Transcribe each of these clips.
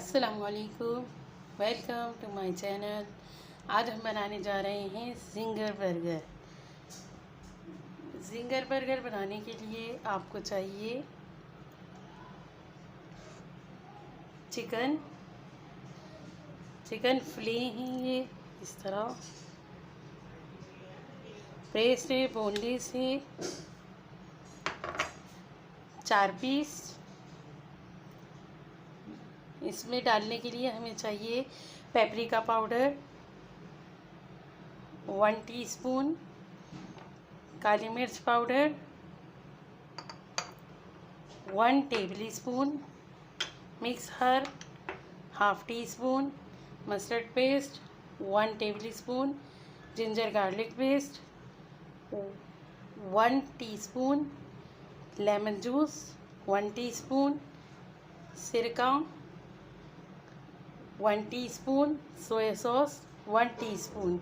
अस्सलामुअलैकुम, welcome to my channel. आज हम बनाने जा रहे हैं ज़िंगर बर्गर। ज़िंगर बर्गर बनाने के लिए आपको चाहिए चिकन फिले हैं, ये इस तरह ब्रेस्ट है, बोनलेस है, 4 पीस। इसमें डालने के लिए हमें चाहिए पेपरिका पाउडर 1 टीस्पून, काली मिर्च powder 1 table spoon, mix herb half teaspoon, mustard paste 1 table spoon, ginger garlic paste 1 teaspoon, lemon juice 1 teaspoon, सिरका 1 टीस्पून, सोया सॉस 1 टीस्पून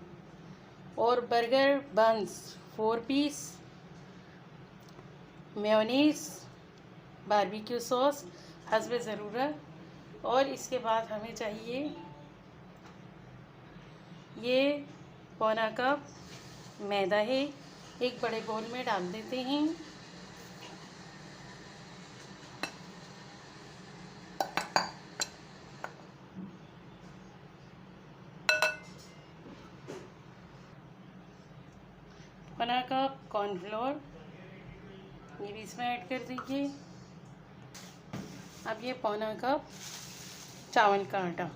और बर्गर बंस 4 पीस, मेयोनीज, बारबेक्यू सॉस हस्ब ज़रूरत। और इसके बाद हमें चाहिए ये पौना कप मैदा है, एक बड़े बोल में डाल देते हैं। पौना कप कॉर्नफ्लोर ये भी इसमें ऐड कर दीजिए। अब ये पौना कप चावल का आटा,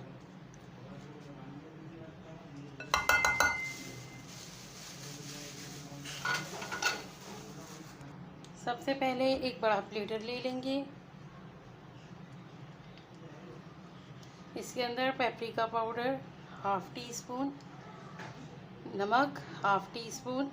सबसे पहले एक बड़ा प्लेटर ले लेंगे। इसके अंदर paprika powder half tea spoon, नमक हाफ टी स्पून,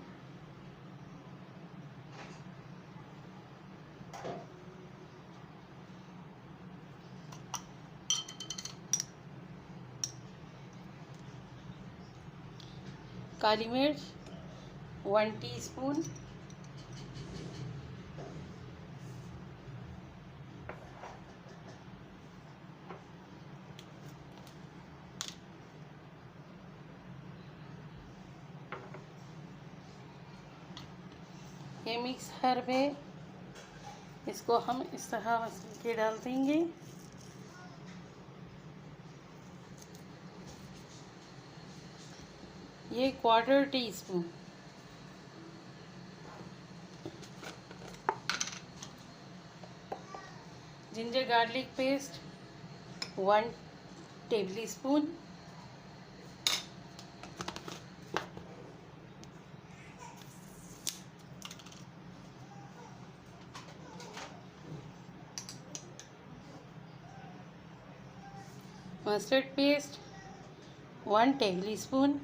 काली मिर्च 1 टीस्पून, ये मिक्स हर्ब है, इसको हम इस तरह मसल के डाल देंगे। ये 1/4 teaspoon, ginger garlic paste 1 table spoon, mustard paste 1 table spoon,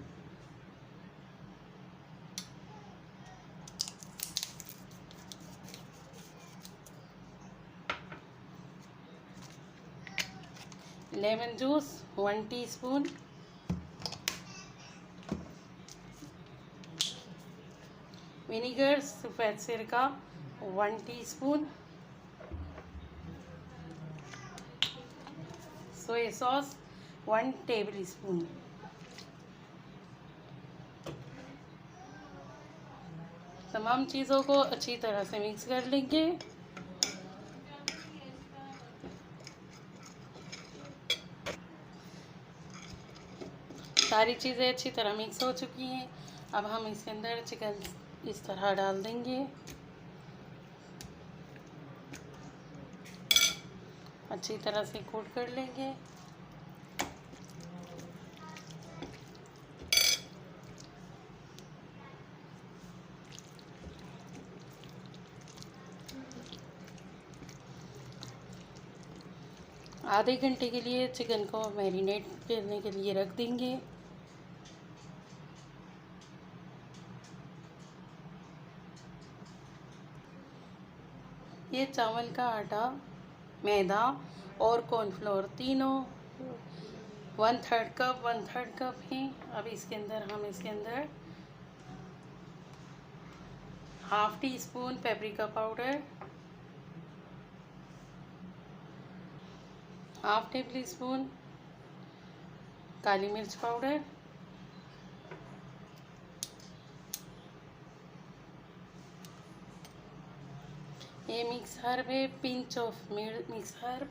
lemon juice 1 teaspoon, vinegar सफ़ेद सिरका 1 teaspoon, soya sauce 1 table spoon. तमाम चीज़ों को अच्छी तरह से मिक्स कर लेंगे। सारी चीज़ें अच्छी तरह मिक्स हो चुकी हैं। अब हम इसके अंदर चिकन इस तरह डाल देंगे, अच्छी तरह से कोट कर लेंगे। आधे घंटे के लिए चिकन को मैरिनेट करने के लिए रख देंगे। ये चावल का आटा, मैदा और कॉर्नफ्लोर तीनों 1/3 कप 1/3 कप हैं। अब इसके अंदर हम half teaspoon paprika powder, half tablespoon काली मिर्च पाउडर, ये मिक्स हर्ब है, pinch of mix herb,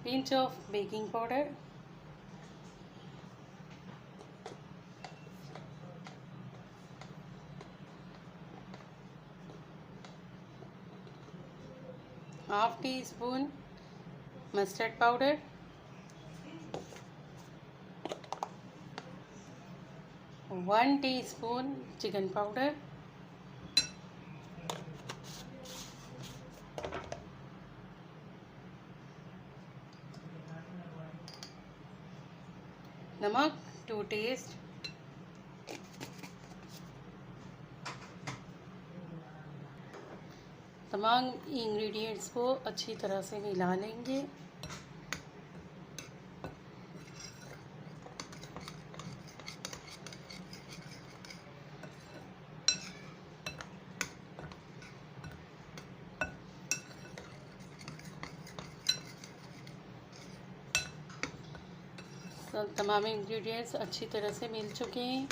pinch of baking powder, half teaspoon mustard powder, 1 teaspoon chicken powder, नमक टू टेस्ट, तमाम इंग्रेडिएंट्स को अच्छी तरह से मिला लेंगे। सब तमाम इंग्रेडिएंट्स अच्छी तरह से मिल चुके हैं।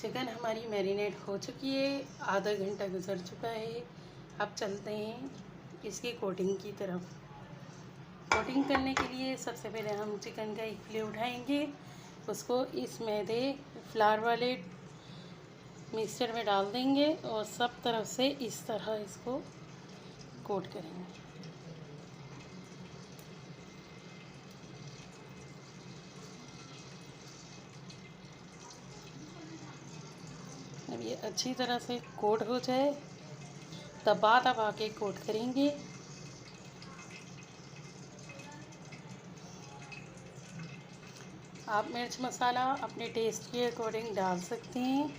चिकन हमारी मैरिनेट हो चुकी है, आधा घंटा गुजर चुका है। अब चलते हैं इसकी कोटिंग की तरफ। कोटिंग करने के लिए सबसे पहले हम चिकन का एक फिले उठाएंगे, उसको इस मैदे फ्लावर वाले मिक्सचर में डाल देंगे और सब तरफ से इस तरह इसको कोट करेंगे। जब ये अच्छी तरह से कोट हो जाए दबा के कोट करेंगे। आप मिर्च मसाला अपने टेस्ट के अकॉर्डिंग डाल सकते हैं,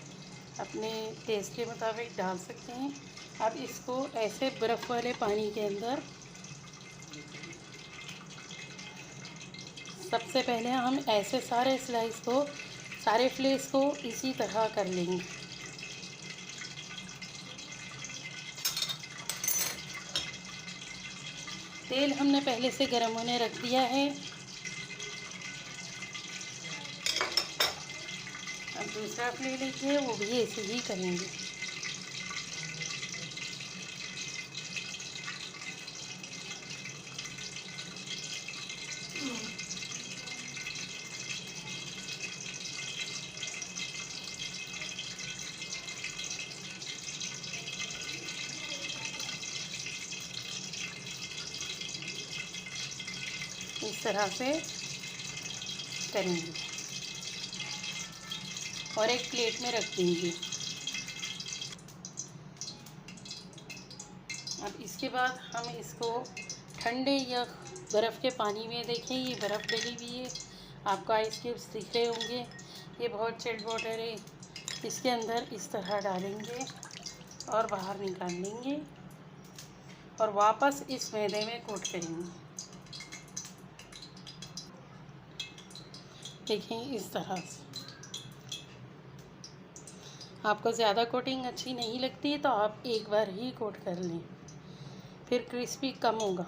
अपने टेस्ट के मुताबिक डाल सकते हैं। अब इसको ऐसे बर्फ़ वाले पानी के अंदर सबसे पहले हम ऐसे सारे स्लाइस को, सारे फ्लेस को इसी तरह कर लेंगे। तेल हमने पहले से गर्म होने रख दिया है। अब दूसरा फ्ले लेके वो भी ऐसे ही करेंगे। इस तरह से करेंगे और एक प्लेट में रख देंगे। अब इसके बाद हम इसको ठंडे या बर्फ़ के पानी में, देखें ये बर्फ़ डली हुई है, आपको आइस क्यूब्स दिख रहे होंगे। ये बहुत चिल्ड वाटर है, इसके अंदर इस तरह डालेंगे और बाहर निकाल लेंगे और वापस इस मैदे में कोट करेंगे। देखें इस तरह से। आपको ज़्यादा कोटिंग अच्छी नहीं लगती तो आप एक बार ही कोट कर लें, फिर क्रिस्पी कम होगा।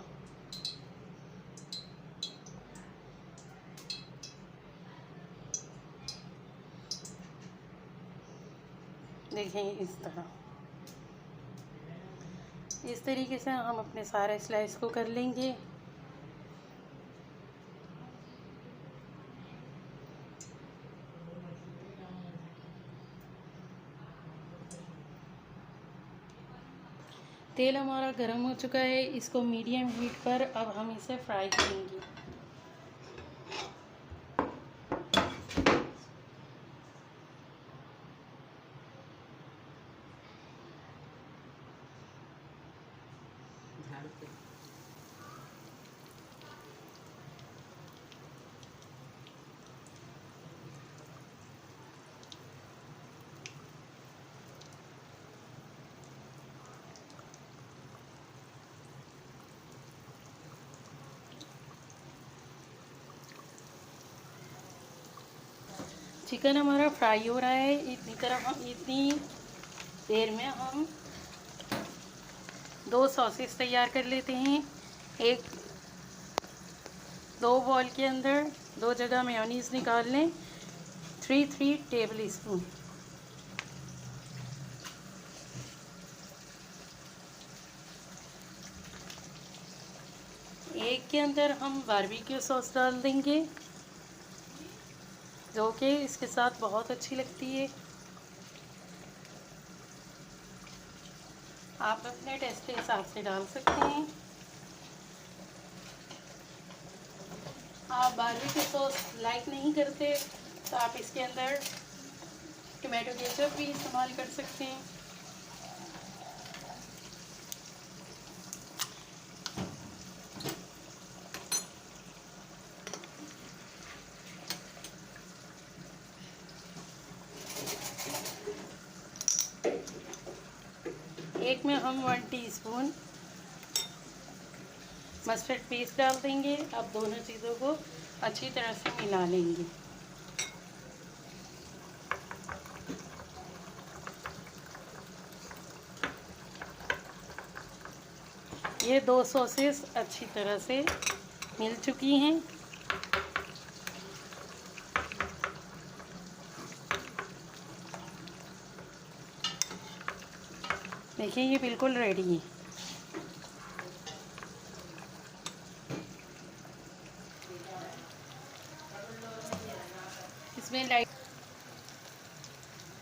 देखें इस तरह, इस तरीके से हम अपने सारे स्लाइस को कर लेंगे। तेल हमारा गर्म हो चुका है, इसको मीडियम हीट पर अब हम इसे फ्राई करेंगे। चिकन हमारा फ्राई हो रहा है। इतनी देर में हम 2 सॉसेस तैयार कर लेते हैं। एक 2 बॉल के अंदर 2 जगह मेयोनीज़ निकाल लें। 3 टेबल स्पून। एक के अंदर हम बारबेक्यू सॉस डाल देंगे, जो कि इसके साथ बहुत अच्छी लगती है। आप अपने टेस्ट के हिसाब से डाल सकते हैं। आप बारबेक्यू सॉस लाइक नहीं करते तो आप इसके अंदर टोमेटो केचप भी इस्तेमाल कर सकते हैं। एक में हम 1 टीस्पून मस्टर्ड पेस्ट डाल देंगे। अब दोनों चीज़ों को अच्छी तरह से मिला लेंगे। ये 2 सॉसेस अच्छी तरह से मिल चुकी हैं। देखिए ये बिल्कुल रेडी है। इसमें लाइट,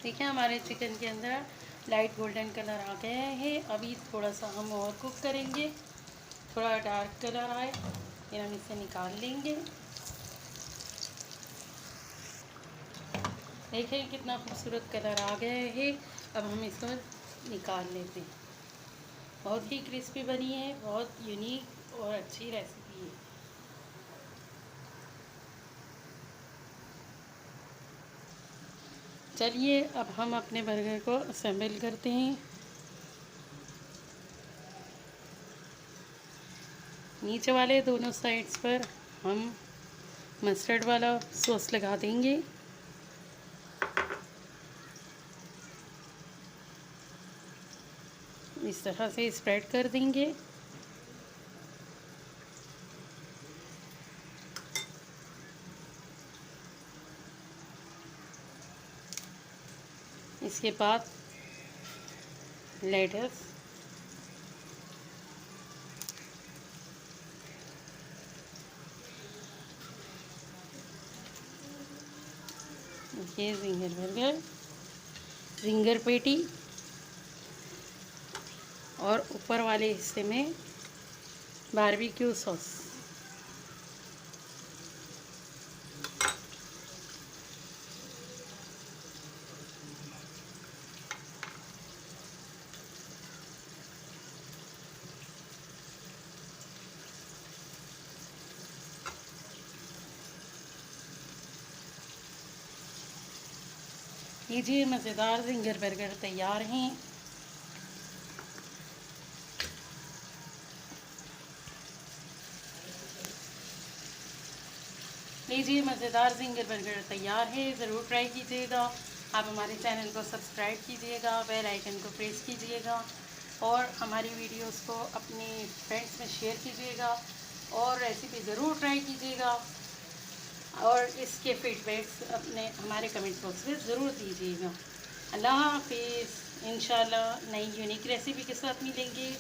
देखिए हमारे चिकन के अंदर लाइट गोल्डन कलर आ गया है। अभी थोड़ा सा हम और कुक करेंगे, थोड़ा डार्क कलर आए फिर हम इसे निकाल लेंगे। देखिए कितना खूबसूरत कलर आ गया है। अब हम इसको निकाल लेते हैं। बहुत ही क्रिस्पी बनी है, बहुत यूनिक और अच्छी रेसिपी है। चलिए अब हम अपने बर्गर को असेंबल करते हैं। नीचे वाले दोनों साइड्स पर हम मस्टर्ड वाला सॉस लगा देंगे। इस तरह से स्प्रेड कर देंगे। इसके बाद लेटस, ये जिंगर बर्गर, जिंगर पेटी और ऊपर वाले हिस्से में बारबेक्यू सॉस। लीजिए मज़ेदार जिंगर बर्गर तैयार हैं। लीजिए मज़ेदार जिंगर बर्गर तैयार है। ज़रूर ट्राई कीजिएगा। आप हमारे चैनल को सब्सक्राइब कीजिएगा, बेल आइकन को प्रेस कीजिएगा और हमारी वीडियोस को अपने फ्रेंड्स में शेयर कीजिएगा और रेसिपी ज़रूर ट्राई कीजिएगा और इसके फीडबैक्स अपने हमारे कमेंट बॉक्स में ज़रूर दीजिएगा। अल्लाह हाफिज़। इंशाल्लाह नई यूनिक रेसिपी के साथ मिलेंगे।